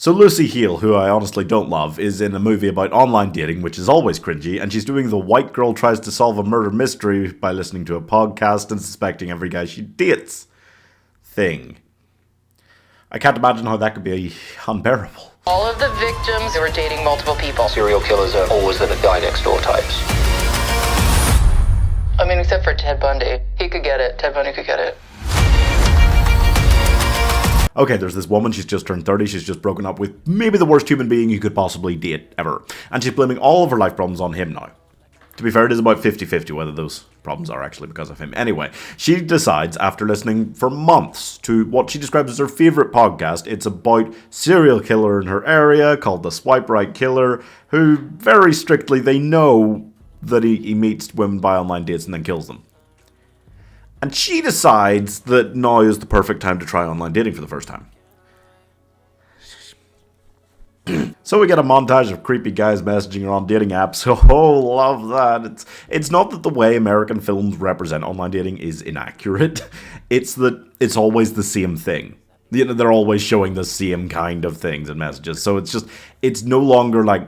So Lucy Hale, who I honestly don't love, is in a movie about online dating, which is always cringy, and she's doing the white girl tries to solve a murder mystery by listening to a podcast and suspecting every guy she dates thing. I can't imagine how that could be unbearable. All of the victims were dating multiple people. Serial killers are always the guy next door types. I mean, except for Ted Bundy. He could get it. Ted Bundy could get it. Okay, there's this woman, she's just turned 30, she's just broken up with maybe the worst human being you could possibly date ever. And she's blaming all of her life problems on him now. To be fair, it is about 50-50 whether those problems are actually because of him. Anyway, she decides, after listening for months to what she describes as her favourite podcast, it's about serial killer in her area called the Swipe Right Killer, who very strictly, they know that he meets women by online dates and then kills them. And she decides that now is the perfect time to try online dating for the first time. So we get a montage of creepy guys messaging her on dating apps. Oh, love that. It's not that the way American films represent online dating is inaccurate. It's that it's always the same thing. You know, they're always showing the same kind of things and messages. So it's no longer like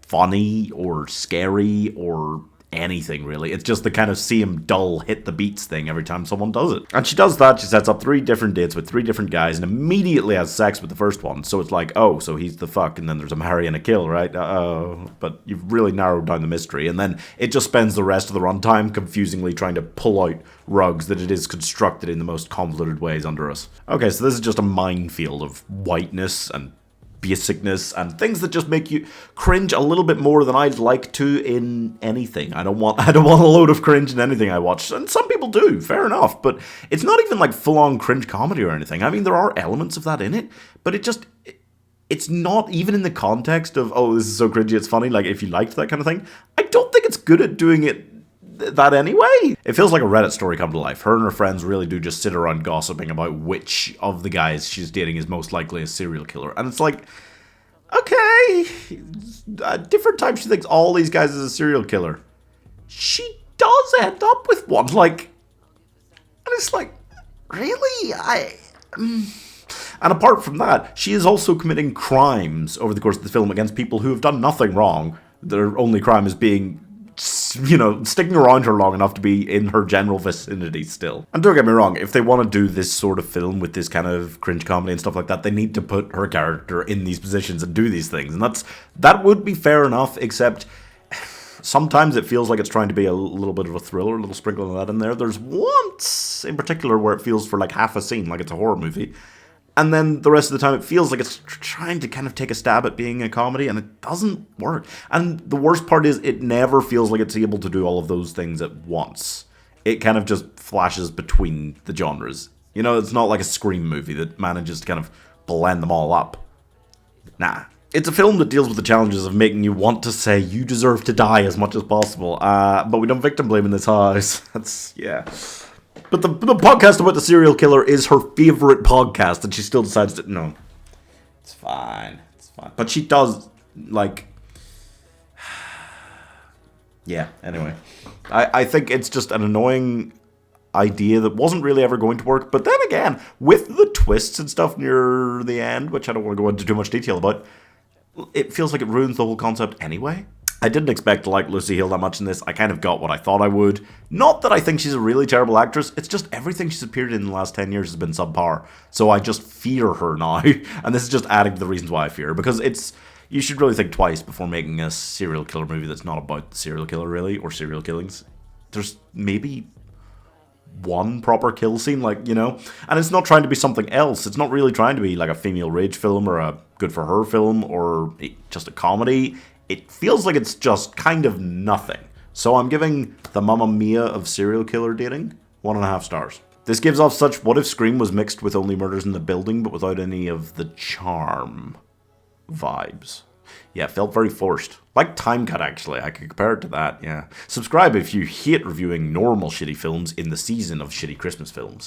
funny or scary or anything really. It's just the kind of same dull hit the beats thing every time someone does it. And she does that, she sets up 3 different dates with 3 different guys and immediately has sex with the first one. So it's like, oh, so he's the fuck and then there's a marry and a kill, right? But you've really narrowed down the mystery. And then it just spends the rest of the runtime confusingly trying to pull out rugs that it is constructed in the most convoluted ways under us. Okay, so this is just a minefield of whiteness and basicness and things that just make you cringe a little bit more than I'd like to in anything. I don't want a load of cringe in anything I watch, and some people do, fair enough, but it's not even like full-on cringe comedy or anything. I mean, there are elements of that in it, but it's not even in the context of, oh, this is so cringy, it's funny, like if you liked that kind of thing. I don't think it's good at doing it that anyway. It feels like a Reddit story come to life. Her and her friends really do just sit around gossiping about which of the guys she's dating is most likely a serial killer. And it's like, okay, at different times she thinks all these guys is a serial killer. She does end up with one, like, and it's like, really? And apart from that, she is also committing crimes over the course of the film against people who have done nothing wrong. Their only crime is being, you know, sticking around her long enough to be in her general vicinity still. And don't get me wrong, if they want to do this sort of film with this kind of cringe comedy and stuff like that, they need to put her character in these positions and do these things. And that would be fair enough, except sometimes it feels like it's trying to be a little bit of a thriller, a little sprinkle of that in there. There's once in particular where it feels for like half a scene like it's a horror movie. And then the rest of the time it feels like it's trying to kind of take a stab at being a comedy, and it doesn't work. And the worst part is it never feels like it's able to do all of those things at once. It kind of just flashes between the genres. You know, it's not like a Scream movie that manages to kind of blend them all up. Nah. It's a film that deals with the challenges of making you want to say you deserve to die as much as possible. But we don't victim blame in this house. That's, yeah. But the podcast about the serial killer is her favourite podcast, and she still decides to, no, it's fine. But she does, like, yeah, anyway. I think it's just an annoying idea that wasn't really ever going to work. But then again, with the twists and stuff near the end, which I don't want to go into too much detail about, it feels like it ruins the whole concept anyway. I didn't expect to like Lucy Hale that much in this. I kind of got what I thought I would. Not that I think she's a really terrible actress. It's just everything she's appeared in the last 10 years has been subpar. So I just fear her now. And this is just adding to the reasons why I fear her. Because you should really think twice before making a serial killer movie that's not about the serial killer, really, or serial killings. There's maybe one proper kill scene, like, you know? And it's not trying to be something else. It's not really trying to be like a female rage film or a good for her film or just a comedy. It feels like it's just kind of nothing. So I'm giving the Mamma Mia of serial killer dating 1.5 stars. This gives off such what if Scream was mixed with Only Murders in the Building, but without any of the charm vibes. Yeah, it felt very forced. Like Time Cut, actually. I could compare it to that, yeah. Subscribe if you hate reviewing normal shitty films in the season of shitty Christmas films.